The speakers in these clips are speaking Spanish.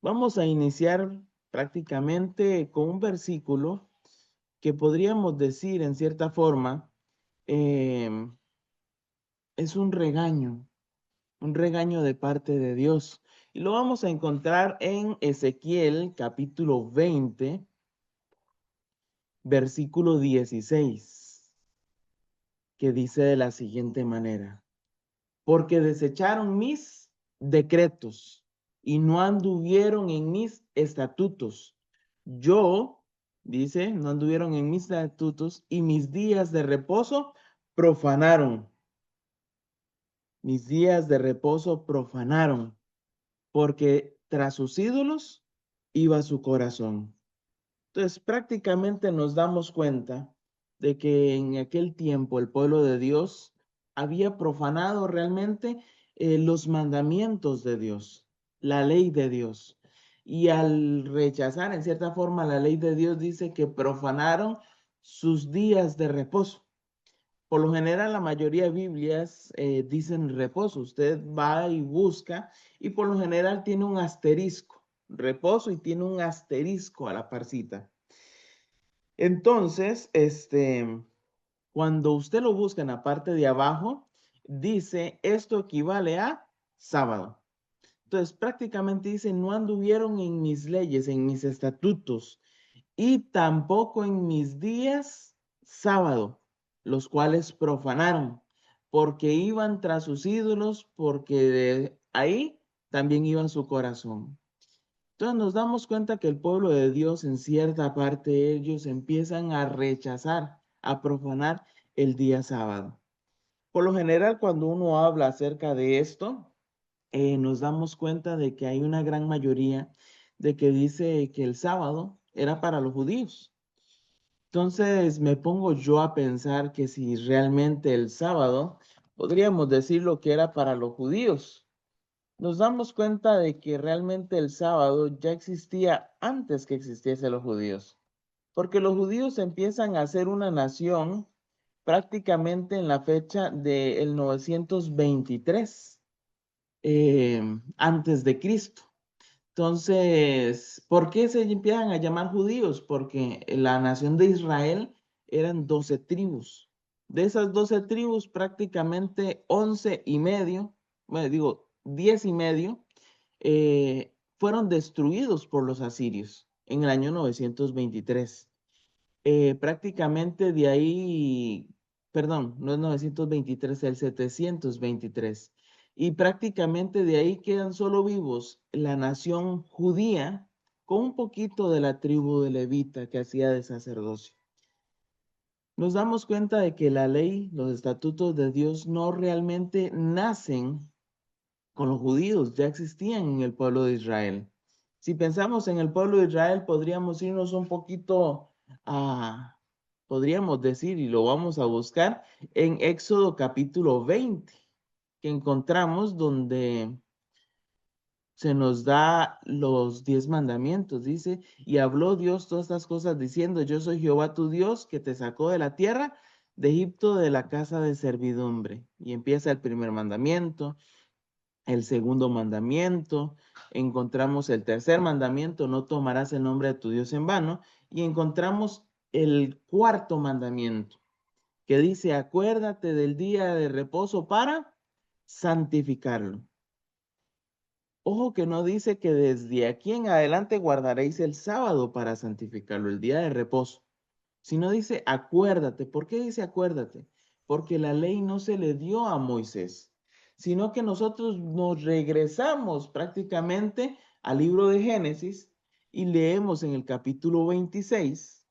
Vamos a iniciar prácticamente con un versículo que podríamos decir en cierta forma em, es un regaño de parte de Dios. Y lo vamos a encontrar en Ezequiel capítulo 20, versículo 16, que dice de la siguiente manera: porque desecharon mis decretos y no anduvieron en mis estatutos. Yo, dice, no anduvieron en mis estatutos y mis días de reposo profanaron. Mis días de reposo profanaron, porque tras sus ídolos iba su corazón. Entonces, prácticamente nos damos cuenta de que en aquel tiempo el pueblo de Dios había profanado realmente los mandamientos de Dios, la ley de Dios. Y al rechazar en cierta forma la ley de Dios, dice que profanaron sus días de reposo. Por lo general, la mayoría de Biblias dicen reposo. Usted va y busca y por lo general tiene un asterisco, reposo, y tiene un asterisco a la parcita. Entonces, cuando usted lo busca en la parte de abajo, dice esto equivale a sábado. Entonces, prácticamente dice, no anduvieron en mis leyes, en mis estatutos, y tampoco en mis días sábado, los cuales profanaron, porque iban tras sus ídolos, porque de ahí también iba su corazón. Entonces nos damos cuenta que el pueblo de Dios, en cierta parte, ellos empiezan a rechazar, a profanar el día sábado. Por lo general, cuando uno habla acerca de esto, nos damos cuenta de que hay una gran mayoría de que dice que el sábado era para los judíos. Entonces me pongo yo a pensar que si realmente el sábado podríamos decir lo que era para los judíos, nos damos cuenta de que realmente el sábado ya existía antes que existiesen los judíos, porque los judíos empiezan a ser una nación prácticamente en la fecha del 923 antes de Cristo. Entonces, ¿por qué se empiezan a llamar judíos? Porque la nación de Israel eran 12 tribus. De esas 12 tribus, prácticamente 11 y medio, bueno, digo 10 y medio, fueron destruidos por los asirios en el año 923. Prácticamente de ahí, perdón, no es 923, el 723. Y prácticamente de ahí quedan solo vivos la nación judía con un poquito de la tribu de Levita que hacía de sacerdocio. Nos damos cuenta de que la ley, los estatutos de Dios no realmente nacen con los judíos, ya existían en el pueblo de Israel. Si pensamos en el pueblo de Israel, podríamos irnos un poquito a, podríamos decir, y lo vamos a buscar en Éxodo capítulo 20, que encontramos donde se nos da los 10 mandamientos. Dice, y habló Dios todas estas cosas diciendo, yo soy Jehová tu Dios que te sacó de la tierra de Egipto, de la casa de servidumbre. Y empieza el primer mandamiento, el segundo mandamiento, encontramos el tercer mandamiento, no tomarás el nombre de tu Dios en vano, y encontramos el cuarto mandamiento, que dice, acuérdate del día de reposo para santificarlo. Ojo que no dice que desde aquí en adelante guardaréis el sábado para santificarlo, el día de reposo, sino dice acuérdate. ¿Por qué dice acuérdate? Porque la ley no se le dio a Moisés, sino que nosotros nos regresamos prácticamente al libro de Génesis y leemos en el capítulo 26,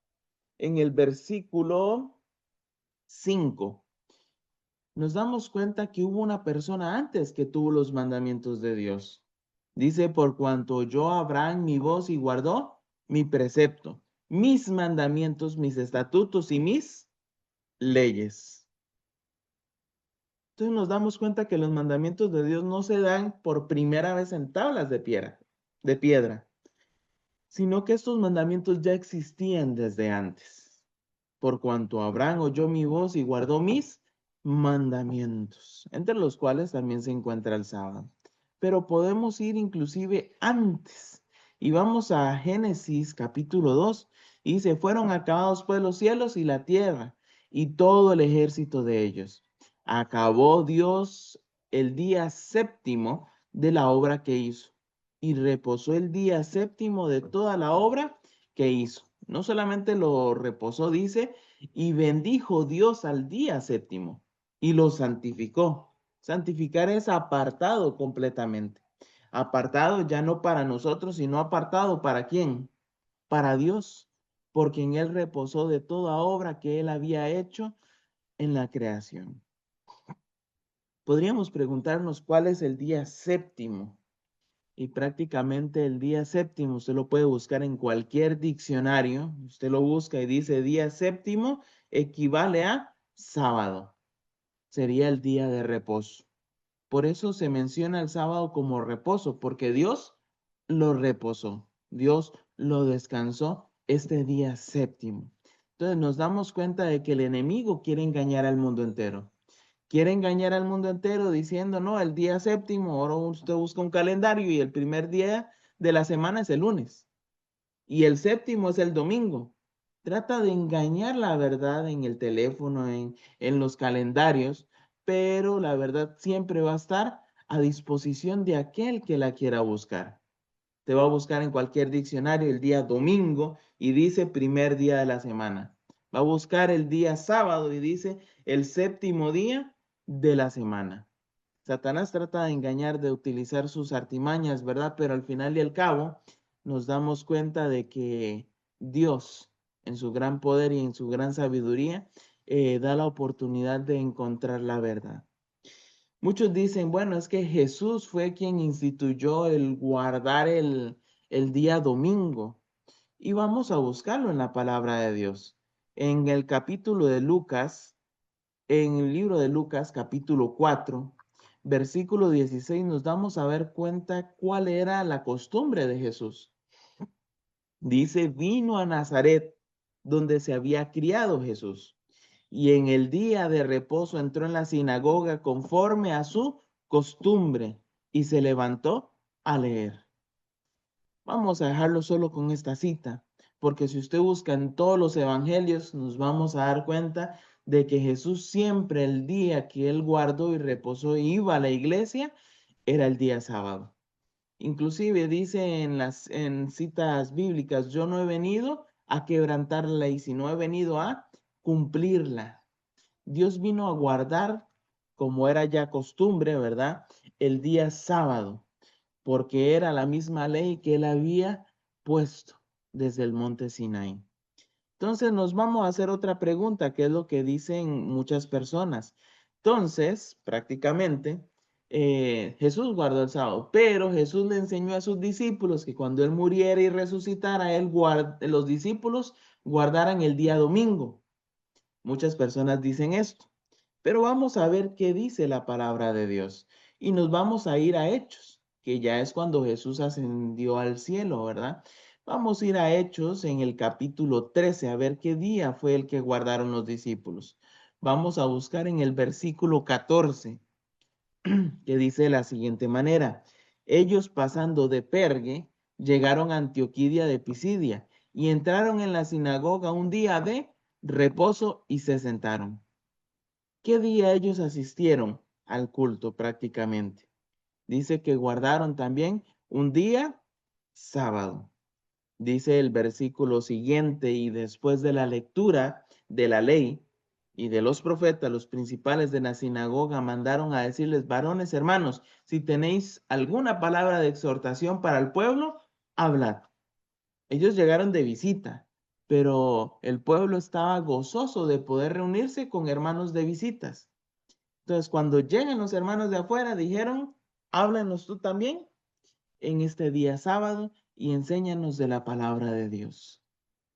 en el versículo 5. Nos damos cuenta que hubo una persona antes que tuvo los mandamientos de Dios. Dice, por cuanto oyó Abraham mi voz y guardó mi precepto, mis mandamientos, mis estatutos y mis leyes. Entonces nos damos cuenta que los mandamientos de Dios no se dan por primera vez en tablas de piedra, sino que estos mandamientos ya existían desde antes. Por cuanto Abraham oyó mi voz y guardó mis mandamientos, entre los cuales también se encuentra el sábado. Pero podemos ir inclusive antes. Y vamos a Génesis capítulo 2. Y dice, fueron acabados pues los cielos y la tierra y todo el ejército de ellos. Acabó Dios el día séptimo de la obra que hizo y reposó el día séptimo de toda la obra que hizo. No solamente lo reposó, dice, y bendijo Dios al día séptimo y lo santificó. Santificar es apartado completamente. Apartado ya no para nosotros, sino apartado ¿para quién? Para Dios, porque en Él reposó de toda obra que Él había hecho en la creación. Podríamos preguntarnos cuál es el día séptimo. Y prácticamente el día séptimo, usted lo puede buscar en cualquier diccionario. Usted lo busca y dice día séptimo equivale a sábado. Sería el día de reposo. Por eso se menciona el sábado como reposo, porque Dios lo reposó. Dios lo descansó este día séptimo. Entonces nos damos cuenta de que el enemigo quiere engañar al mundo entero. Quiere engañar al mundo entero diciendo, no, el día séptimo, ahora usted busca un calendario y el primer día de la semana es el lunes y el séptimo es el domingo. Trata de engañar la verdad en el teléfono, en los calendarios, pero la verdad siempre va a estar a disposición de aquel que la quiera buscar. Te va a buscar en cualquier diccionario el día domingo y dice primer día de la semana. Va a buscar el día sábado y dice el séptimo día de la semana. Satanás trata de engañar, de utilizar sus artimañas, ¿verdad? Pero al final y al cabo nos damos cuenta de que Dios, en su gran poder y en su gran sabiduría, da la oportunidad de encontrar la verdad. Muchos dicen, bueno, es que Jesús fue quien instituyó el guardar el día domingo. Y vamos a buscarlo en la palabra de Dios. En el capítulo de Lucas, en el libro de Lucas, capítulo 4, versículo 16, nos damos a ver cuenta cuál era la costumbre de Jesús. Dice, vino a Nazaret, donde se había criado Jesús, y en el día de reposo entró en la sinagoga conforme a su costumbre, y se levantó a leer. Vamos a dejarlo solo con esta cita, porque si usted busca en todos los evangelios, nos vamos a dar cuenta de que Jesús siempre el día que él guardó y reposó y iba a la iglesia, era el día sábado. Inclusive dice en citas bíblicas, yo no he venido a quebrantar la ley, sino he venido a cumplirla. Dios vino a guardar, como era ya costumbre, ¿verdad? El día sábado, porque era la misma ley que él había puesto desde el monte Sinaí. Entonces nos vamos a hacer otra pregunta, que es lo que dicen muchas personas. Entonces, prácticamente, Jesús guardó el sábado, pero Jesús le enseñó a sus discípulos que cuando él muriera y resucitara, los discípulos guardaran el día domingo. Muchas personas dicen esto, pero vamos a ver qué dice la palabra de Dios. Y nos vamos a ir a Hechos, que ya es cuando Jesús ascendió al cielo, ¿verdad? Vamos a ir a Hechos en el capítulo 13, a ver qué día fue el que guardaron los discípulos. Vamos a buscar en el versículo 14, que dice de la siguiente manera. Ellos pasando de Pergue, llegaron a Antioquía de Pisidia y entraron en la sinagoga un día de reposo y se sentaron. ¿Qué día ellos asistieron al culto prácticamente? Dice que guardaron también un día sábado. Dice el versículo siguiente, y después de la lectura de la ley y de los profetas, los principales de la sinagoga mandaron a decirles, varones hermanos, si tenéis alguna palabra de exhortación para el pueblo, hablad. Ellos llegaron de visita, pero el pueblo estaba gozoso de poder reunirse con hermanos de visitas. Entonces, cuando llegan los hermanos de afuera, dijeron, háblanos tú también en este día sábado y enséñanos de la palabra de Dios.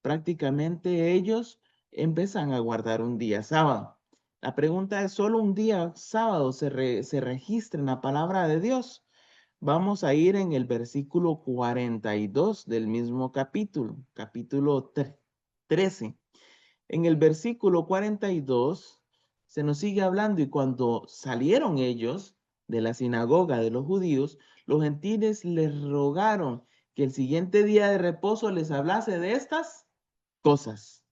Prácticamente ellos empiezan a guardar un día sábado. La pregunta es, ¿solo un día sábado se registra en la palabra de Dios? Vamos a ir en el versículo 42 del mismo capítulo, capítulo 13. En el versículo 42 se nos sigue hablando y cuando salieron ellos de la sinagoga de los judíos, los gentiles les rogaron que el siguiente día de reposo les hablase de estas cosas.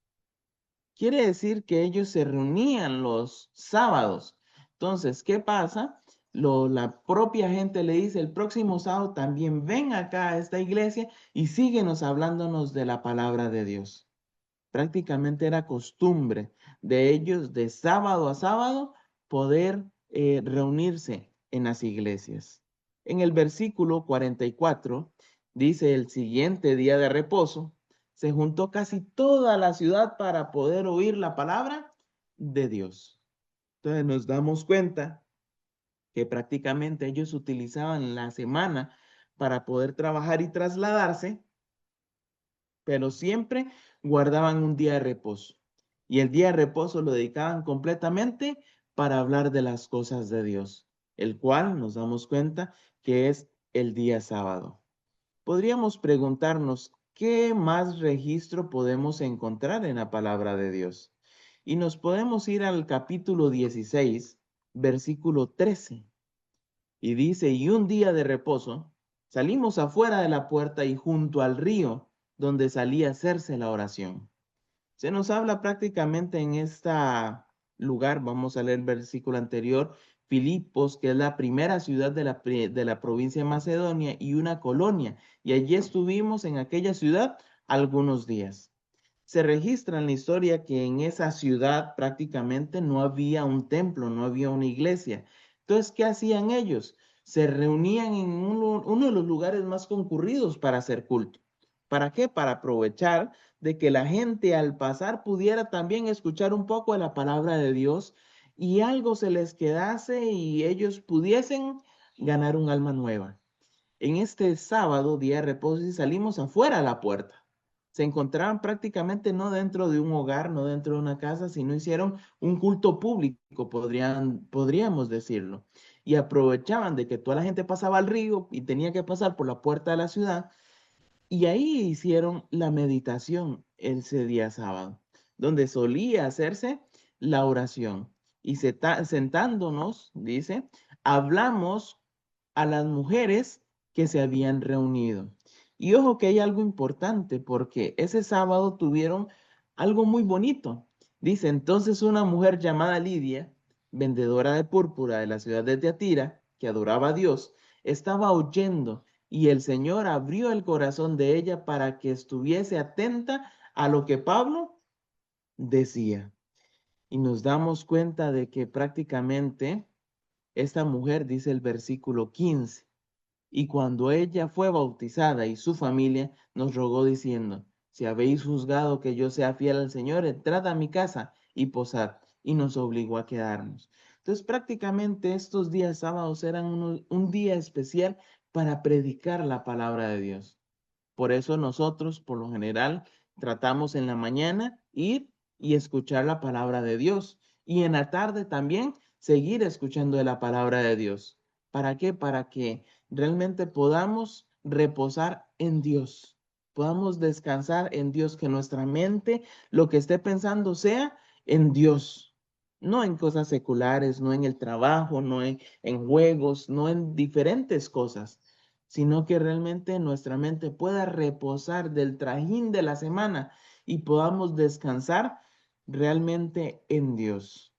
Quiere decir que ellos se reunían los sábados. Entonces, ¿qué pasa? La propia gente le dice, el próximo sábado también ven acá a esta iglesia y síguenos hablándonos de la palabra de Dios. Prácticamente era costumbre de ellos de sábado a sábado poder reunirse en las iglesias. En el versículo 44 dice, el siguiente día de reposo, se juntó casi toda la ciudad para poder oír la palabra de Dios. Entonces nos damos cuenta que prácticamente ellos utilizaban la semana para poder trabajar y trasladarse, pero siempre guardaban un día de reposo. Y el día de reposo lo dedicaban completamente para hablar de las cosas de Dios, el cual nos damos cuenta que es el día sábado. Podríamos preguntarnos, ¿qué más registro podemos encontrar en la palabra de Dios? Y nos podemos ir al capítulo 16, versículo 13. Y dice, y un día de reposo, salimos afuera de la puerta y junto al río donde salía a hacerse la oración. Se nos habla prácticamente en este lugar, vamos a leer el versículo anterior, Filipos, que es la primera ciudad de la provincia de Macedonia y una colonia, y allí estuvimos en aquella ciudad algunos días. Se registra en la historia que en esa ciudad prácticamente no había un templo, no había una iglesia. Entonces, ¿qué hacían ellos? Se reunían en uno de los lugares más concurridos para hacer culto. ¿Para qué? Para aprovechar de que la gente al pasar pudiera también escuchar un poco de la palabra de Dios y algo se les quedase y ellos pudiesen ganar un alma nueva. En este sábado, día de reposo, y salimos afuera a la puerta. Se encontraban prácticamente no dentro de un hogar, no dentro de una casa, sino hicieron un culto público, podríamos decirlo. Y aprovechaban de que toda la gente pasaba al río y tenía que pasar por la puerta de la ciudad. Y ahí hicieron la meditación ese día sábado, donde solía hacerse la oración. Y sentándonos, dice, hablamos a las mujeres que se habían reunido. Y ojo que hay algo importante porque ese sábado tuvieron algo muy bonito. Dice, entonces una mujer llamada Lidia, vendedora de púrpura de la ciudad de Teatira, que adoraba a Dios, estaba oyendo y el Señor abrió el corazón de ella para que estuviese atenta a lo que Pablo decía. Y nos damos cuenta de que prácticamente esta mujer, dice el versículo 15, y cuando ella fue bautizada y su familia, nos rogó diciendo, si habéis juzgado que yo sea fiel al Señor, entrad a mi casa y posad. Y nos obligó a quedarnos. Entonces prácticamente estos días sábados eran un día especial para predicar la palabra de Dios. Por eso nosotros, por lo general, tratamos en la mañana ir y escuchar la palabra de Dios. Y en la tarde también seguir escuchando de la palabra de Dios. ¿Para qué? Para que realmente podamos reposar en Dios. Podamos descansar en Dios, que nuestra mente lo que esté pensando sea en Dios. No en cosas seculares, no en el trabajo, no en juegos, no en diferentes cosas, sino que realmente nuestra mente pueda reposar del trajín de la semana y podamos descansar realmente en Dios.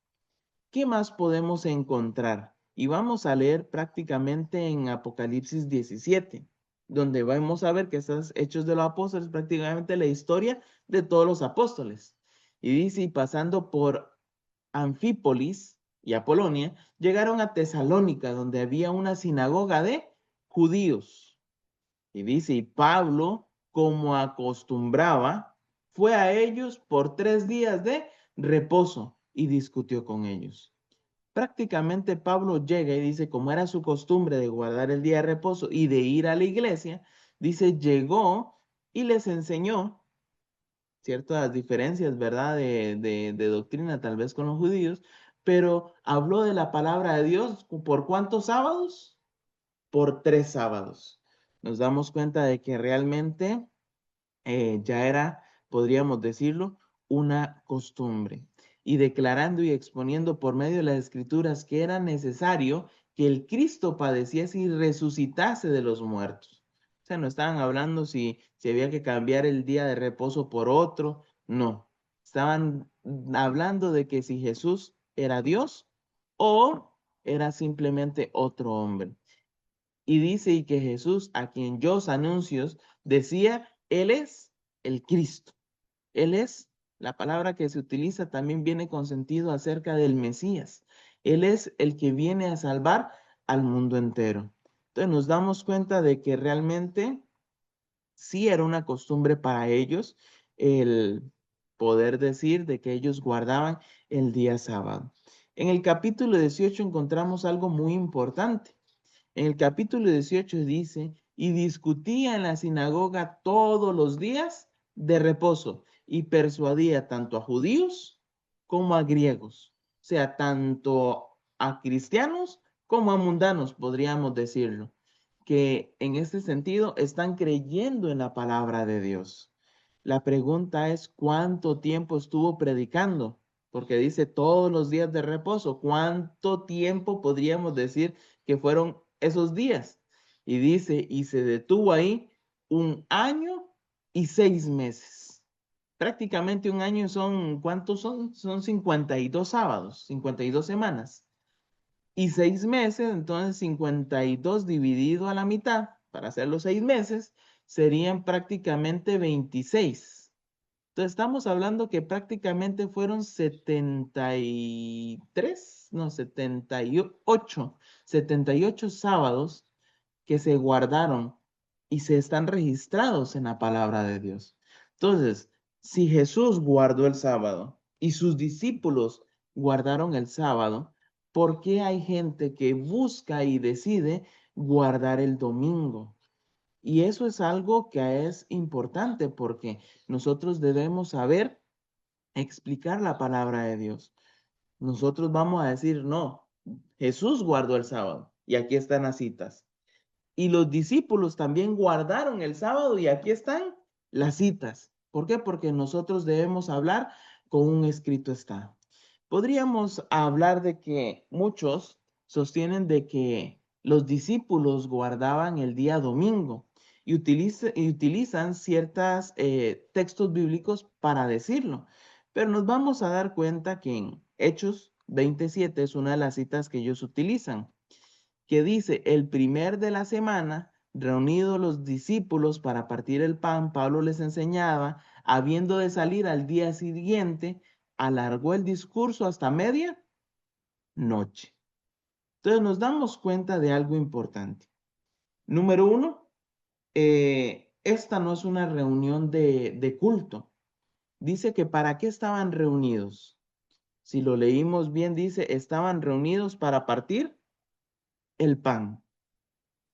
¿Qué más podemos encontrar? Y vamos a leer prácticamente en Apocalipsis 17, donde vamos a ver que estos Hechos de los Apóstoles, prácticamente la historia de todos los apóstoles. Y dice, y pasando por Anfípolis y Apolonia, llegaron a Tesalónica, donde había una sinagoga de judíos. Y dice, y Pablo, como acostumbraba, fue a ellos por 3 días de reposo y discutió con ellos. Prácticamente Pablo llega y dice, como era su costumbre de guardar el día de reposo y de ir a la iglesia, dice, llegó y les enseñó ciertas diferencias, ¿verdad? De doctrina, tal vez con los judíos, pero habló de la palabra de Dios. ¿Por cuántos sábados? Por 3 sábados. Nos damos cuenta de que realmente ya era, podríamos decirlo, una costumbre. Y declarando y exponiendo por medio de las escrituras que era necesario que el Cristo padeciese y resucitase de los muertos. O sea, no estaban hablando si había que cambiar el día de reposo por otro, no. Estaban hablando de que si Jesús era Dios o era simplemente otro hombre. Y dice y que Jesús, a quien yo os anuncio, decía, Él es el Cristo. Él es, la palabra que se utiliza también viene con sentido acerca del Mesías. Él es el que viene a salvar al mundo entero. Entonces nos damos cuenta de que realmente sí era una costumbre para ellos el poder decir de que ellos guardaban el día sábado. En el capítulo 18 encontramos algo muy importante. En el capítulo 18 dice, y discutía en la sinagoga todos los días de reposo y persuadía tanto a judíos como a griegos, o sea, tanto a cristianos como a mundanos, podríamos decirlo, que en este sentido están creyendo en la palabra de Dios. La pregunta es, ¿cuánto tiempo estuvo predicando? Porque dice todos los días de reposo. ¿Cuánto tiempo podríamos decir que fueron esos días? Y dice, y se detuvo ahí 1 año y 6 meses. Prácticamente un año son, ¿cuántos son? Son 52 sábados, 52 semanas. Y 6 meses, entonces 52 dividido a la mitad, para hacer los 6 meses, serían prácticamente 26. Entonces estamos hablando que prácticamente fueron 73, no, 78 sábados que se guardaron y se están registrados en la palabra de Dios. Entonces, si Jesús guardó el sábado y sus discípulos guardaron el sábado, ¿por qué hay gente que busca y decide guardar el domingo? Y eso es algo que es importante porque nosotros debemos saber explicar la palabra de Dios. Nosotros vamos a decir, no, Jesús guardó el sábado y aquí están las citas. Y los discípulos también guardaron el sábado y aquí están las citas. ¿Por qué? Porque nosotros debemos hablar con un escrito está. Podríamos hablar de que muchos sostienen de que los discípulos guardaban el día domingo y utilizan ciertos textos bíblicos para decirlo. Pero nos vamos a dar cuenta que en Hechos 27 es una de las citas que ellos utilizan que dice, el primer de la semana, reunidos los discípulos para partir el pan, Pablo les enseñaba, habiendo de salir al día siguiente, alargó el discurso hasta media noche. Entonces nos damos cuenta de algo importante. Número uno, esta no es una reunión de culto. Dice que para qué estaban reunidos. Si lo leímos bien, dice, estaban reunidos para partir el pan.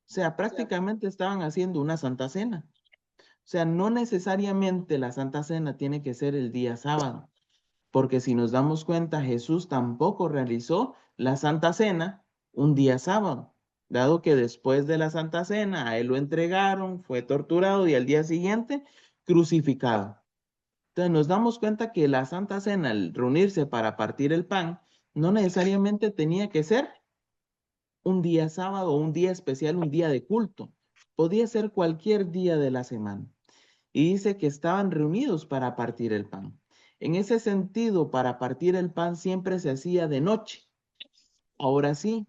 O sea, prácticamente estaban haciendo una Santa Cena. O sea, no necesariamente la Santa Cena tiene que ser el día sábado, porque si nos damos cuenta, Jesús tampoco realizó la Santa Cena un día sábado, dado que después de la Santa Cena a él lo entregaron, fue torturado y al día siguiente crucificado. Entonces nos damos cuenta que la Santa Cena, al reunirse para partir el pan, no necesariamente tenía que ser un día sábado, un día especial, un día de culto. Podía ser cualquier día de la semana. Y dice que estaban reunidos para partir el pan. En ese sentido, para partir el pan siempre se hacía de noche. Ahora sí,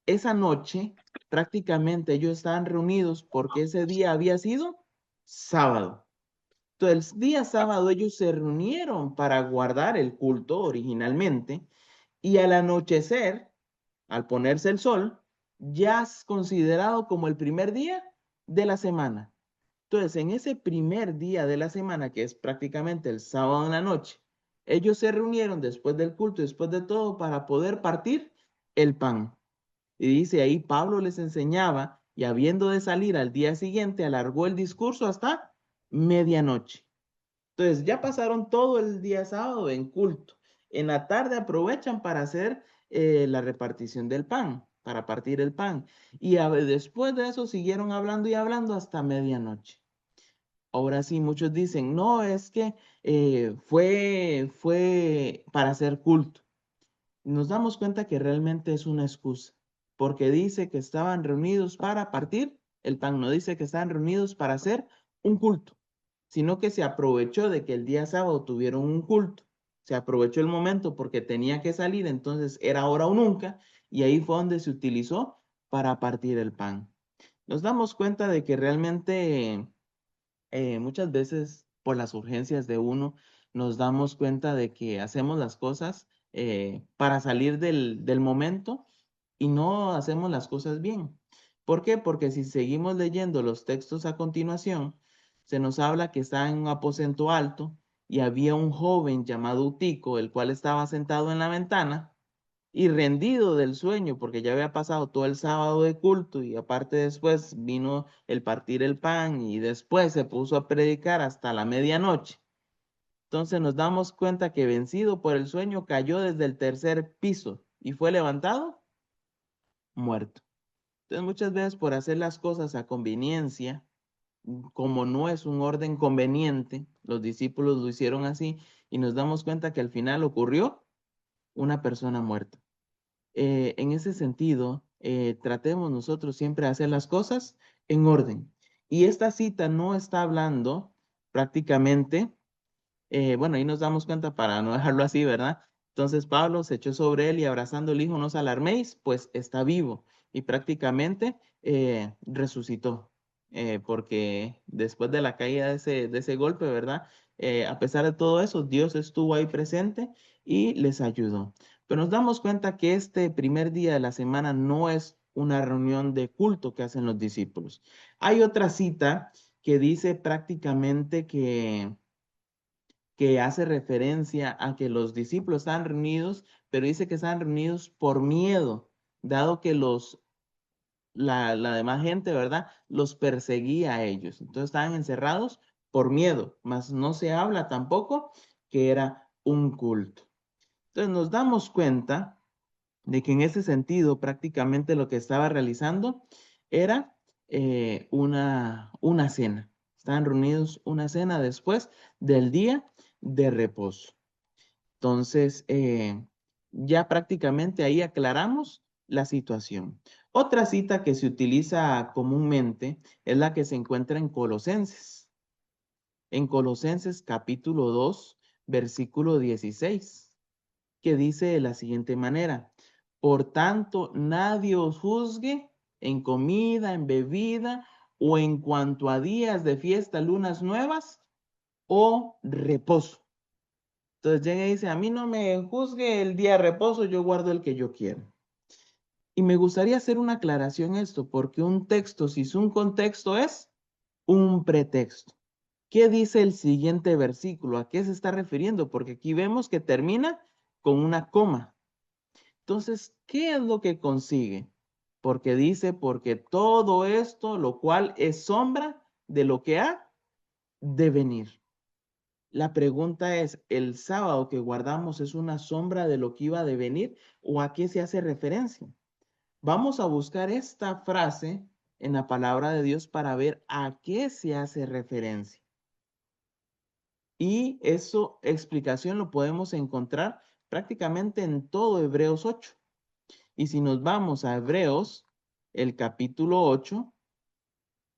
esa noche prácticamente ellos estaban reunidos porque ese día había sido sábado. Entonces, el día sábado ellos se reunieron para guardar el culto originalmente y al anochecer, al ponerse el sol, ya es considerado como el primer día de la semana. Entonces, en ese primer día de la semana, que es prácticamente el sábado en la noche, ellos se reunieron después del culto, después de todo, para poder partir el pan. Y dice ahí, Pablo les enseñaba y habiendo de salir al día siguiente, alargó el discurso hasta medianoche. Entonces, ya pasaron todo el día sábado en culto. En la tarde aprovechan para hacer la repartición del pan, para partir el pan. Y después de eso siguieron hablando y hablando hasta medianoche. Ahora sí, muchos dicen, no, es que fue para hacer culto. Nos damos cuenta que realmente es una excusa, porque dice que estaban reunidos para partir el pan. No dice que estaban reunidos para hacer un culto, sino que se aprovechó de que el día sábado tuvieron un culto. Se aprovechó el momento porque tenía que salir, entonces era ahora o nunca, y ahí fue donde se utilizó para partir el pan. Nos damos cuenta de que realmente muchas veces por las urgencias de uno nos damos cuenta de que hacemos las cosas para salir del momento y no hacemos las cosas bien. ¿Por qué? Porque si seguimos leyendo los textos a continuación, se nos habla que está en un aposento alto y había un joven llamado Utico, el cual estaba sentado en la ventana y rendido del sueño, porque ya había pasado todo el sábado de culto y aparte después vino el partir el pan y después se puso a predicar hasta la medianoche. Entonces nos damos cuenta que vencido por el sueño cayó desde el tercer piso y fue levantado muerto. Entonces muchas veces por hacer las cosas a conveniencia, como no es un orden conveniente, los discípulos lo hicieron así y nos damos cuenta que al final ocurrió una persona muerta. En ese sentido, tratemos nosotros siempre de hacer las cosas en orden. Y esta cita no está hablando prácticamente, bueno, ahí nos damos cuenta para no dejarlo así, ¿verdad? Entonces Pablo se echó sobre él y abrazando al hijo, no os alarméis, pues está vivo y prácticamente resucitó, porque después de la caída de ese golpe, ¿verdad? A pesar de todo eso, Dios estuvo ahí presente y les ayudó. Pero nos damos cuenta que este primer día de la semana no es una reunión de culto que hacen los discípulos. Hay otra cita que dice prácticamente que hace referencia a que los discípulos estaban reunidos, pero dice que estaban reunidos por miedo, dado que la demás gente, ¿verdad? Los perseguía a ellos. Entonces estaban encerrados por miedo, mas no se habla tampoco que era un culto. Entonces nos damos cuenta de que en ese sentido prácticamente lo que estaba realizando era una cena. Estaban reunidos una cena después del día de reposo. Entonces, ya prácticamente ahí aclaramos la situación. Otra cita que se utiliza comúnmente es la que se encuentra en Colosenses. En Colosenses capítulo 2, versículo 16, que dice de la siguiente manera: por tanto, nadie os juzgue en comida, en bebida o en cuanto a días de fiesta, lunas nuevas o reposo. Entonces llega y dice, a mí no me juzgue el día de reposo, yo guardo el que yo quiero. Y me gustaría hacer una aclaración en esto, porque un texto, si es un contexto, es un pretexto. ¿Qué dice el siguiente versículo? ¿A qué se está refiriendo? Porque aquí vemos que termina con una coma. Entonces, ¿qué es lo que consigue? Porque dice, porque todo esto, lo cual es sombra de lo que ha de venir. La pregunta es, ¿el sábado que guardamos es una sombra de lo que iba a devenir o a qué se hace referencia? Vamos a buscar esta frase en la palabra de Dios para ver a qué se hace referencia. Y eso explicación lo podemos encontrar prácticamente en todo Hebreos 8. Y si nos vamos a Hebreos, el capítulo 8,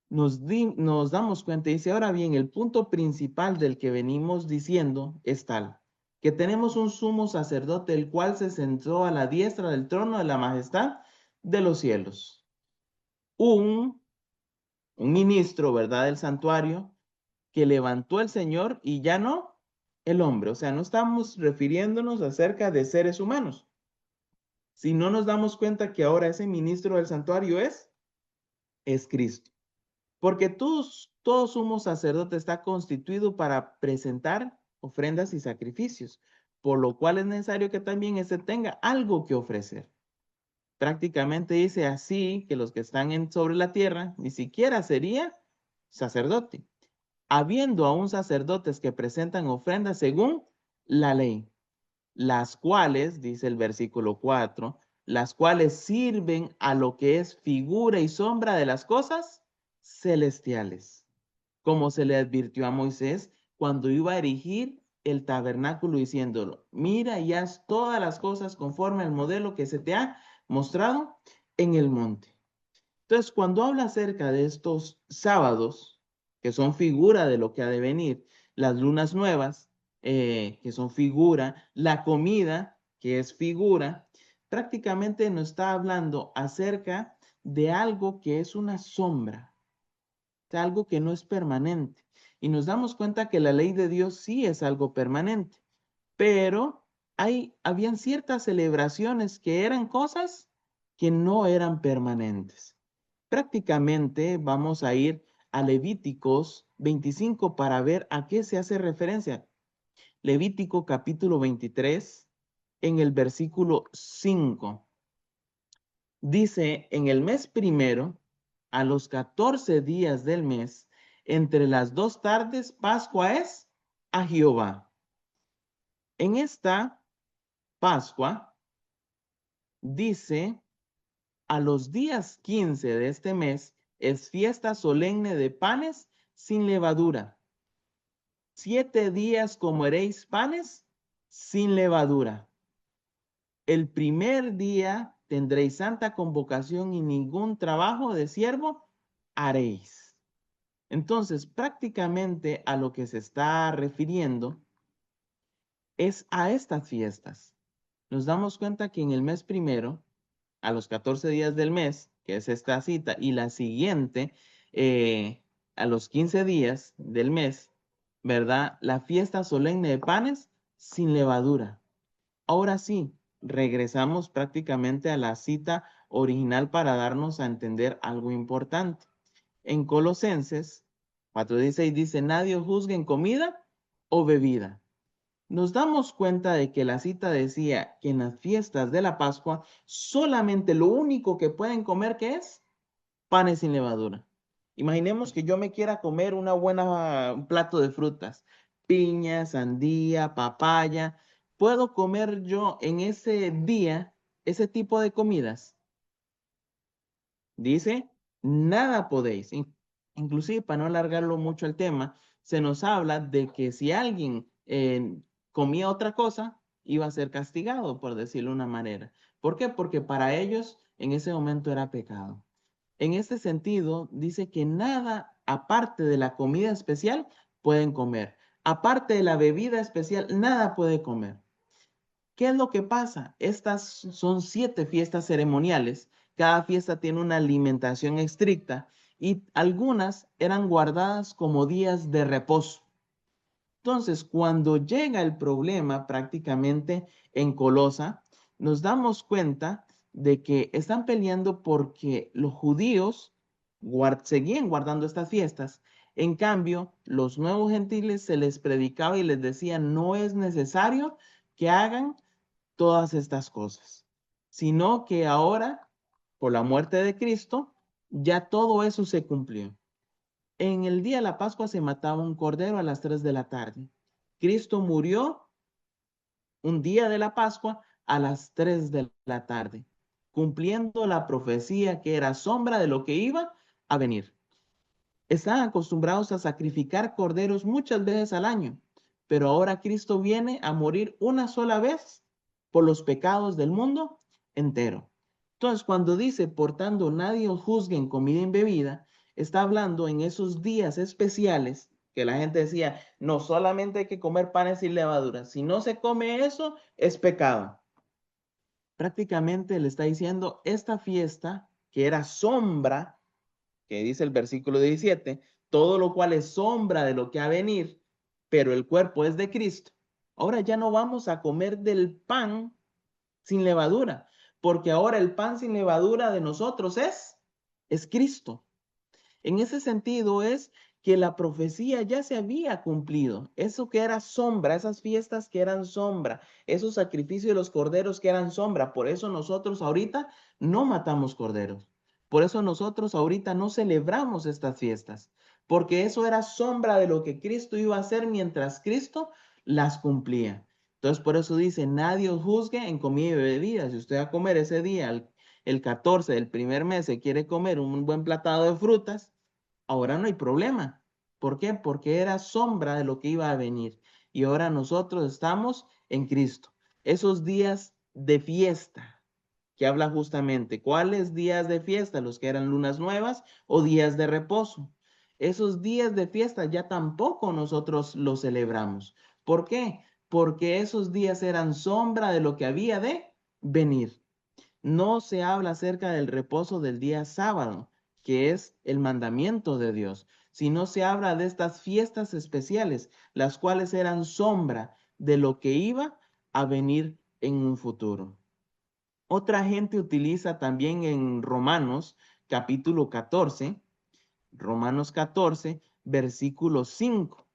nos damos cuenta, dice, ahora bien, el punto principal del que venimos diciendo es tal, que tenemos un sumo sacerdote, el cual se sentó a la diestra del trono de la majestad de los cielos. Un ministro, ¿verdad?, del santuario, que levantó el Señor y ya no el hombre. O sea, no estamos refiriéndonos acerca de seres humanos. Si no nos damos cuenta que ahora ese ministro del santuario es Cristo. Porque todo sumo sacerdote está constituido para presentar ofrendas y sacrificios, por lo cual es necesario que también éste tenga algo que ofrecer. Prácticamente dice así que los que están sobre la tierra ni siquiera sería sacerdote, habiendo aún sacerdotes que presentan ofrendas según la ley, las cuales, dice el versículo 4, las cuales sirven a lo que es figura y sombra de las cosas celestiales, como se le advirtió a Moisés cuando iba a erigir el tabernáculo diciéndolo, mira y haz todas las cosas conforme al modelo que se te ha mostrado en el monte. Entonces, cuando habla acerca de estos sábados, que son figura de lo que ha de venir, las lunas nuevas, que son figura, la comida, que es figura, prácticamente nos está hablando acerca de algo que es una sombra, de algo que no es permanente. Y nos damos cuenta que la ley de Dios sí es algo permanente, pero habían ciertas celebraciones que eran cosas que no eran permanentes. Prácticamente vamos a ir a Levíticos 25 para ver a qué se hace referencia. Levítico capítulo 23, en el versículo 5. Dice, en el mes primero, a los 14 días del mes, entre las 2 tardes, Pascua es a Jehová. En esta Pascua, dice, a los días 15 de este mes es fiesta solemne de panes sin levadura. 7 días comeréis panes sin levadura. El primer día tendréis santa convocación y ningún trabajo de siervo haréis. Entonces, prácticamente a lo que se está refiriendo es a estas fiestas. Nos damos cuenta que en el mes primero, a los 14 días del mes, que es esta cita, y la siguiente, a los 15 días del mes, ¿verdad? La fiesta solemne de panes sin levadura. Ahora sí, regresamos prácticamente a la cita original para darnos a entender algo importante. En Colosenses 4:16 dice, nadie os juzgue en comida o bebida. Nos damos cuenta de que la cita decía que en las fiestas de la Pascua solamente lo único que pueden comer que es panes sin levadura. Imaginemos que yo me quiera comer un plato de frutas, piña, sandía, papaya. ¿Puedo comer yo en ese día ese tipo de comidas? Dice, nada podéis. Inclusive, para no alargarlo mucho el tema, se nos habla de que si alguien comía otra cosa, iba a ser castigado, por decirlo de una manera. ¿Por qué? Porque para ellos en ese momento era pecado. En este sentido, dice que nada aparte de la comida especial pueden comer. Aparte de la bebida especial, nada puede comer. ¿Qué es lo que pasa? Estas son 7 fiestas ceremoniales. Cada fiesta tiene una alimentación estricta y algunas eran guardadas como días de reposo. Entonces, cuando llega el problema prácticamente en Colosa, nos damos cuenta de que están peleando porque los judíos seguían guardando estas fiestas. En cambio, los nuevos gentiles se les predicaba y les decía, no es necesario que hagan todas estas cosas, sino que ahora, por la muerte de Cristo, ya todo eso se cumplió. En el día de la Pascua se mataba un cordero a las 3 de la tarde. Cristo murió un día de la Pascua a las 3 de la tarde, cumpliendo la profecía que era sombra de lo que iba a venir. Están acostumbrados a sacrificar corderos muchas veces al año, pero ahora Cristo viene a morir una sola vez por los pecados del mundo entero. Entonces, cuando dice, por tanto, nadie os juzgue en comida y en bebida, está hablando en esos días especiales que la gente decía, no solamente hay que comer panes sin levadura, si no se come eso, es pecado. Prácticamente le está diciendo, esta fiesta, que era sombra, que dice el versículo 17, todo lo cual es sombra de lo que ha de venir, pero el cuerpo es de Cristo. Ahora ya no vamos a comer del pan sin levadura, porque ahora el pan sin levadura de nosotros es Cristo. En ese sentido es que la profecía ya se había cumplido. Eso que era sombra, esas fiestas que eran sombra, esos sacrificios de los corderos que eran sombra. Por eso nosotros ahorita no matamos corderos. Por eso nosotros ahorita no celebramos estas fiestas, porque eso era sombra de lo que Cristo iba a hacer mientras Cristo las cumplía. Entonces, por eso dice, nadie os juzgue en comida y bebida. Si usted va a comer ese día, el 14 del primer mes, se quiere comer un buen platado de frutas, ahora no hay problema. ¿Por qué? Porque era sombra de lo que iba a venir. Y ahora nosotros estamos en Cristo. Esos días de fiesta que habla justamente cuáles días de fiesta, los que eran lunas nuevas o días de reposo. Esos días de fiesta ya tampoco nosotros los celebramos. ¿Por qué? Porque esos días eran sombra de lo que había de venir. No se habla acerca del reposo del día sábado, que es el mandamiento de Dios, sino se habla de estas fiestas especiales, las cuales eran sombra de lo que iba a venir en un futuro. Otra gente utiliza también en Romanos capítulo 14, Romanos 14, versículo 5,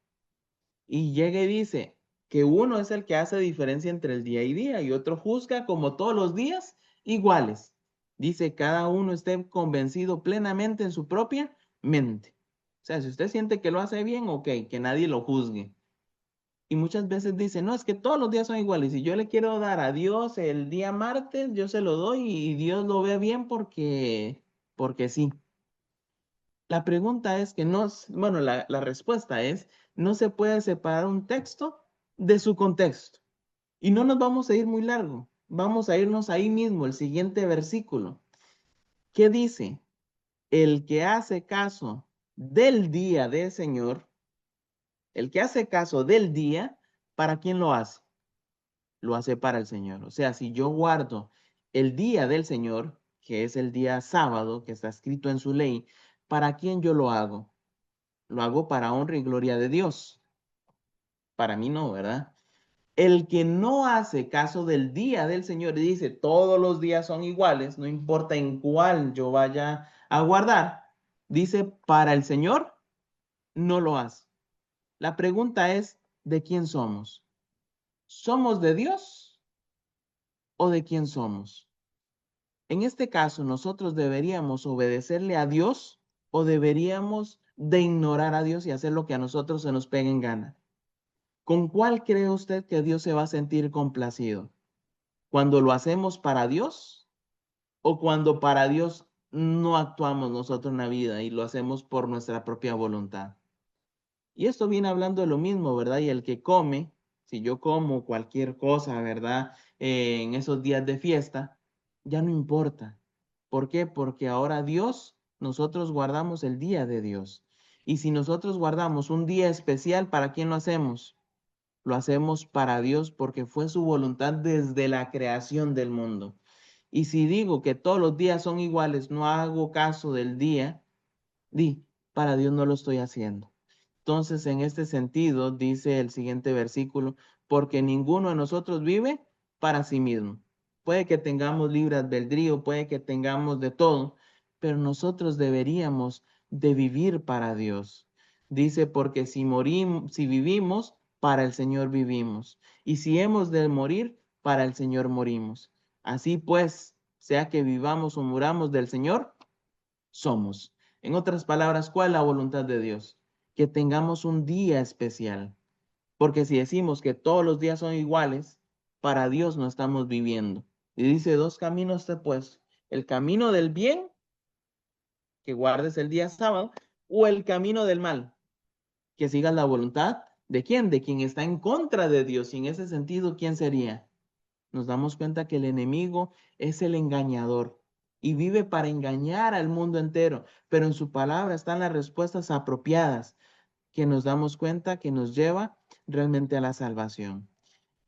y llega y dice que uno es el que hace diferencia entre el día y día y otro juzga como todos los días iguales. Dice, cada uno esté convencido plenamente en su propia mente. O sea, si usted siente que lo hace bien, ok, que nadie lo juzgue. Y muchas veces dice, no, es que todos los días son iguales. Si yo le quiero dar a Dios el día martes, yo se lo doy y Dios lo ve bien porque sí. La pregunta es que no, bueno, la respuesta es, no se puede separar un texto de su contexto. Y no nos vamos a ir muy largo. Vamos a irnos ahí mismo, el siguiente versículo. ¿Qué dice? El que hace caso del día del Señor, el que hace caso del día, ¿para quién lo hace? Lo hace para el Señor. O sea, si yo guardo el día del Señor, que es el día sábado, que está escrito en su ley, ¿para quién yo lo hago? Lo hago para honra y gloria de Dios. Para mí no, ¿verdad? El que no hace caso del día del Señor y dice todos los días son iguales, no importa en cuál yo vaya a guardar, dice para el Señor no lo hace. La pregunta es, ¿de quién somos? ¿Somos de Dios o de quién somos? En este caso, nosotros deberíamos obedecerle a Dios o deberíamos de ignorar a Dios y hacer lo que a nosotros se nos pegue en gana. ¿Con cuál cree usted que Dios se va a sentir complacido? ¿Cuando lo hacemos para Dios o cuando para Dios no actuamos nosotros en la vida y lo hacemos por nuestra propia voluntad? Y esto viene hablando de lo mismo, ¿verdad? Y el que come, si yo como cualquier cosa, ¿verdad? En esos días de fiesta, ya no importa. ¿Por qué? Porque ahora Dios, nosotros guardamos el día de Dios. Y si nosotros guardamos un día especial, ¿para quién lo hacemos? Lo hacemos para Dios porque fue su voluntad desde la creación del mundo. Y si digo que todos los días son iguales, no hago caso del día, para Dios no lo estoy haciendo. Entonces, en este sentido, dice el siguiente versículo, porque ninguno de nosotros vive para sí mismo. Puede que tengamos libre albedrío, puede que tengamos de todo, pero nosotros deberíamos de vivir para Dios. Dice, porque si morimos, si vivimos, para el Señor vivimos. Y si hemos de morir, para el Señor morimos. Así pues, sea que vivamos o muramos del Señor, somos. En otras palabras, ¿cuál es la voluntad de Dios? Que tengamos un día especial. Porque si decimos que todos los días son iguales, para Dios no estamos viviendo. Y dice, dos caminos te he puesto. El camino del bien, que guardes el día sábado, o el camino del mal, que sigas la voluntad de quién, de quien está en contra de Dios. Y en ese sentido, ¿quién sería? Nos damos cuenta que el enemigo es el engañador y vive para engañar al mundo entero, pero en su palabra están las respuestas apropiadas que nos damos cuenta que nos lleva realmente a la salvación.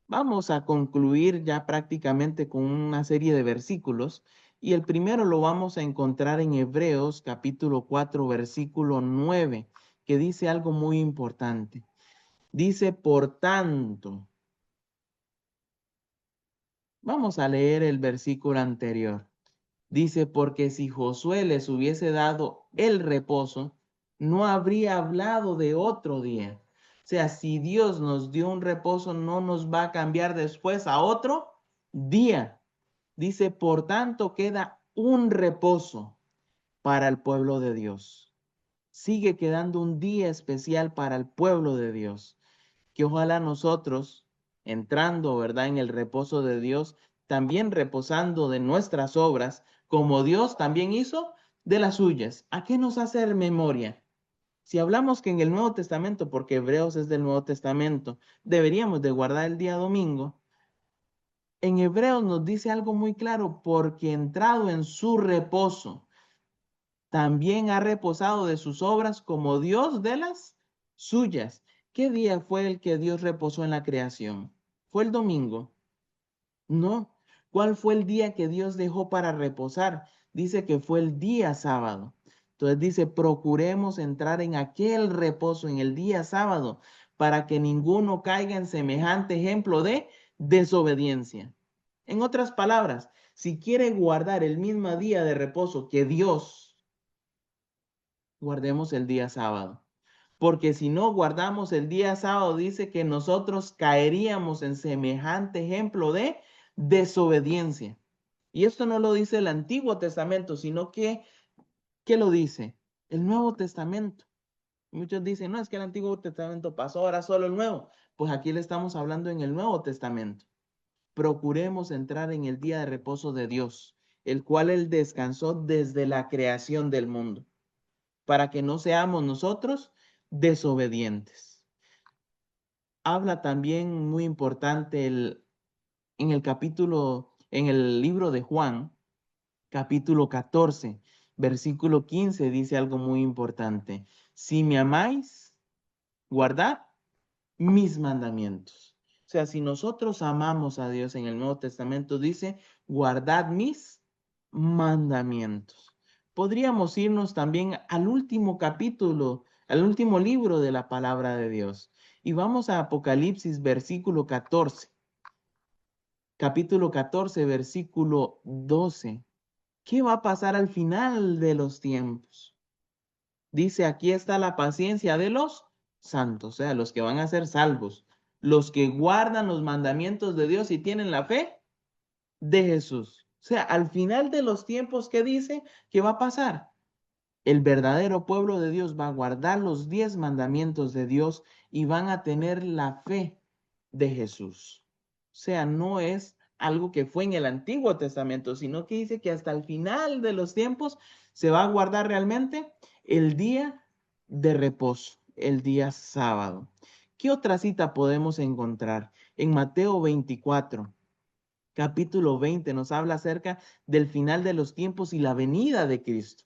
Vamos a concluir ya prácticamente con una serie de versículos y el primero lo vamos a encontrar en Hebreos capítulo 4 versículo 9, que dice algo muy importante. Dice, por tanto, vamos a leer el versículo anterior. Dice, porque si Josué les hubiese dado el reposo, no habría hablado de otro día. O sea, si Dios nos dio un reposo, no nos va a cambiar después a otro día. Dice, por tanto, queda un reposo para el pueblo de Dios. Sigue quedando un día especial para el pueblo de Dios, que ojalá nosotros, entrando, ¿verdad?, en el reposo de Dios, también reposando de nuestras obras, como Dios también hizo de las suyas. ¿A qué nos hace memoria? Si hablamos que en el Nuevo Testamento, porque Hebreos es del Nuevo Testamento, deberíamos de guardar el día domingo, En Hebreos nos dice algo muy claro, porque entrado en su reposo, también ha reposado de sus obras como Dios de las suyas. ¿Qué día fue el que Dios reposó en la creación? ¿Fue el domingo? No. ¿Cuál fue el día que Dios dejó para reposar? Dice que fue el día sábado. Entonces dice, procuremos entrar en aquel reposo en el día sábado para que ninguno caiga en semejante ejemplo de desobediencia. En otras palabras, si quiere guardar el mismo día de reposo que Dios, guardemos el día sábado. Porque si no guardamos el día sábado, dice que nosotros caeríamos en semejante ejemplo de desobediencia. Y esto no lo dice el Antiguo Testamento, sino que, ¿qué lo dice? El Nuevo Testamento. Muchos dicen, no, es que el Antiguo Testamento pasó, ahora solo el Nuevo. Pues aquí le estamos hablando en el Nuevo Testamento. Procuremos entrar en el día de reposo de Dios, el cual Él descansó desde la creación del mundo, para que no seamos nosotros desobedientes. Habla también muy importante en el capítulo, en el libro de Juan, capítulo 14, versículo 15, dice algo muy importante. Si me amáis, guardad mis mandamientos. O sea, si nosotros amamos a Dios en el Nuevo Testamento, dice, guardad mis mandamientos. Podríamos irnos también al último capítulo, al último libro de la palabra de Dios. Y vamos a Apocalipsis, versículo 14. Capítulo 14, versículo 12. ¿Qué va a pasar al final de los tiempos? Dice, aquí está la paciencia de los santos, o sea, los que van a ser salvos, los que guardan los mandamientos de Dios y tienen la fe de Jesús. O sea, al final de los tiempos, ¿qué dice? ¿Qué va a pasar? El verdadero pueblo de Dios va a guardar los 10 mandamientos de Dios y van a tener la fe de Jesús. O sea, no es algo que fue en el Antiguo Testamento, sino que dice que hasta el final de los tiempos se va a guardar realmente el día de reposo, el día sábado. ¿Qué otra cita podemos encontrar? En Mateo 24, capítulo 20, nos habla acerca del final de los tiempos y la venida de Cristo.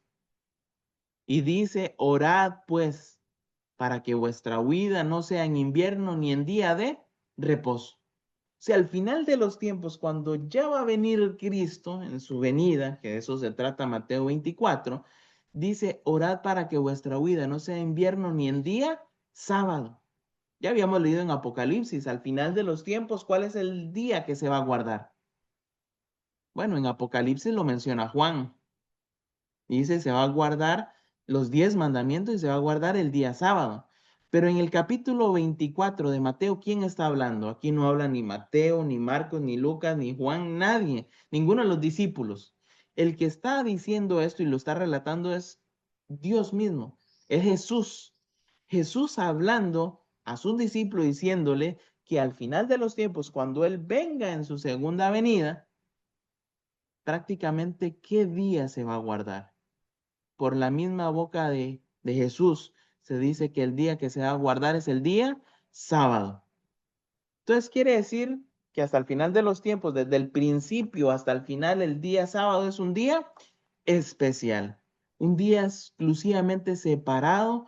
Y dice, orad pues para que vuestra huida no sea en invierno ni en día de reposo. O sea, al final de los tiempos, cuando ya va a venir Cristo en su venida, que de eso se trata Mateo 24, dice, orad para que vuestra huida no sea invierno ni en día sábado. Ya habíamos leído en Apocalipsis, al final de los tiempos, ¿cuál es el día que se va a guardar? Bueno, en Apocalipsis lo menciona Juan. Dice, se va a guardar los 10 mandamientos y se va a guardar el día sábado. Pero en el capítulo 24 de Mateo, ¿quién está hablando? Aquí no habla ni Mateo, ni Marcos, ni Lucas, ni Juan, nadie, ninguno de los discípulos. El que está diciendo esto y lo está relatando es Dios mismo, es Jesús. Jesús hablando a sus discípulos diciéndole que al final de los tiempos, cuando Él venga en su segunda venida, prácticamente qué día se va a guardar. Por la misma boca de Jesús se dice que el día que se va a guardar es el día sábado. Entonces quiere decir que hasta el final de los tiempos, desde el principio hasta el final, el día sábado es un día especial, un día exclusivamente separado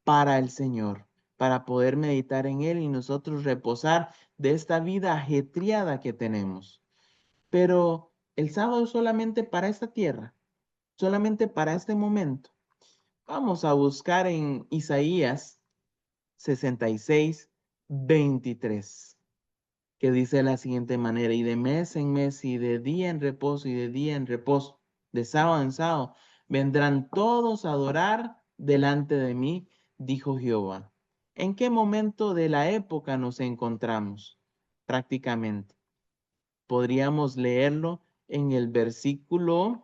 para el Señor, para poder meditar en Él y nosotros reposar de esta vida ajetreada que tenemos. Pero el sábado es solamente para esta tierra, solamente para este momento. Vamos a buscar en Isaías 66, 23, que dice de la siguiente manera, y de mes en mes, y de día en reposo, y de día en reposo, de sábado en sábado, vendrán todos a adorar delante de mí, dijo Jehová. ¿En qué momento de la época nos encontramos? Prácticamente. Podríamos leerlo en el versículo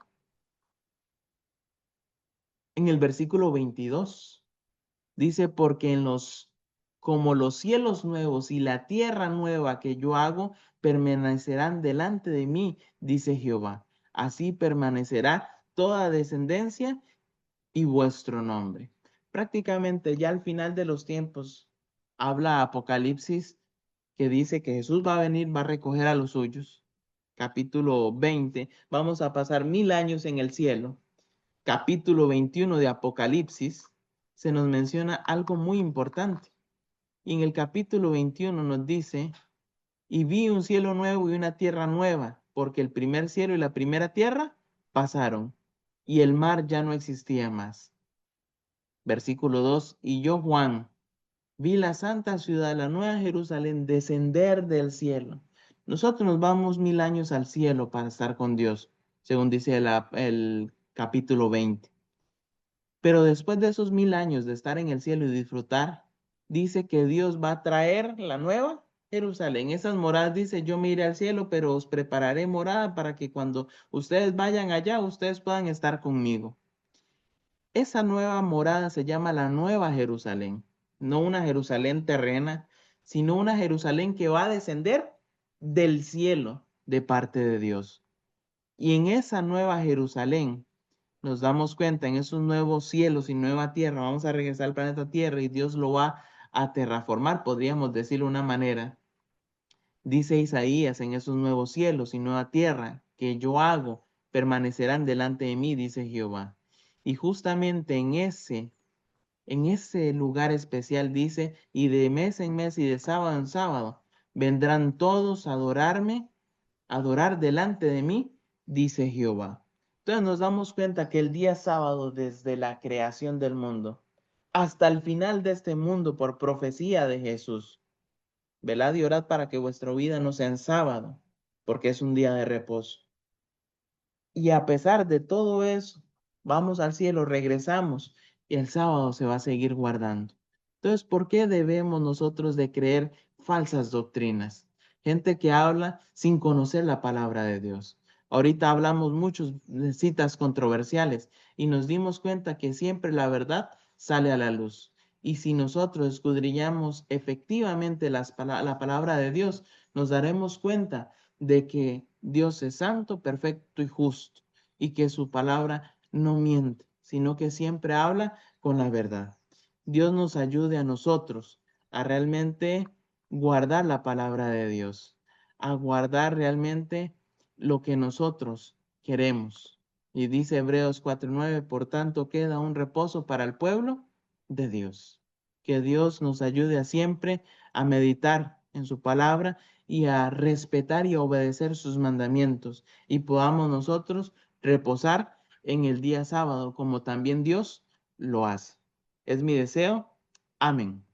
22. Dice, porque como los cielos nuevos y la tierra nueva que yo hago, permanecerán delante de mí, dice Jehová. Así permanecerá toda descendencia y vuestro nombre. Prácticamente ya al final de los tiempos habla Apocalipsis que dice que Jesús va a venir, va a recoger a los suyos. capítulo 20, vamos a pasar 1000 años en el cielo. Capítulo 21 de Apocalipsis, se nos menciona algo muy importante. Y en el capítulo 21 nos dice, y vi un cielo nuevo y una tierra nueva, porque el primer cielo y la primera tierra pasaron, y el mar ya no existía más. Versículo 2, y yo, Juan, vi la santa ciudad, la nueva Jerusalén, descender del cielo. Nosotros nos vamos 1000 años al cielo para estar con Dios, según dice el capítulo 20. Pero después de esos 1000 años de estar en el cielo y disfrutar, dice que Dios va a traer la nueva Jerusalén. Esas moradas dice, yo me iré al cielo, pero os prepararé morada para que cuando ustedes vayan allá, ustedes puedan estar conmigo. Esa nueva morada se llama la Nueva Jerusalén, no una Jerusalén terrena, sino una Jerusalén que va a descender del cielo de parte de Dios. Y en esa Nueva Jerusalén nos damos cuenta, en esos nuevos cielos y nueva tierra, vamos a regresar al planeta Tierra y Dios lo va a terraformar, podríamos decirlo de una manera. Dice Isaías, en esos nuevos cielos y nueva tierra que yo hago, permanecerán delante de mí, dice Jehová. Y justamente en ese lugar especial dice, y de mes en mes y de sábado en sábado, vendrán todos a adorarme, a adorar delante de mí, dice Jehová. Entonces nos damos cuenta que el día sábado, desde la creación del mundo hasta el final de este mundo, por profecía de Jesús, velad y orad para que vuestra vida no sea en sábado, porque es un día de reposo. Y a pesar de todo eso, vamos al cielo, regresamos y el sábado se va a seguir guardando. Entonces, ¿por qué debemos nosotros de creer falsas doctrinas? Gente que habla sin conocer la palabra de Dios. Ahorita hablamos muchos de citas controversiales y nos dimos cuenta que siempre la verdad sale a la luz. Y si nosotros escudriñamos efectivamente la palabra de Dios, nos daremos cuenta de que Dios es santo, perfecto y justo, y que su palabra no miente, sino que siempre habla con la verdad. Dios nos ayude a nosotros a realmente guardar la palabra de Dios, a guardar realmente lo que nosotros queremos. Y dice Hebreos 4:9, por tanto queda un reposo para el pueblo de Dios. Que Dios nos ayude a siempre a meditar en su palabra y a respetar y obedecer sus mandamientos y podamos nosotros reposar en el día sábado como también Dios lo hace. Es mi deseo. Amén.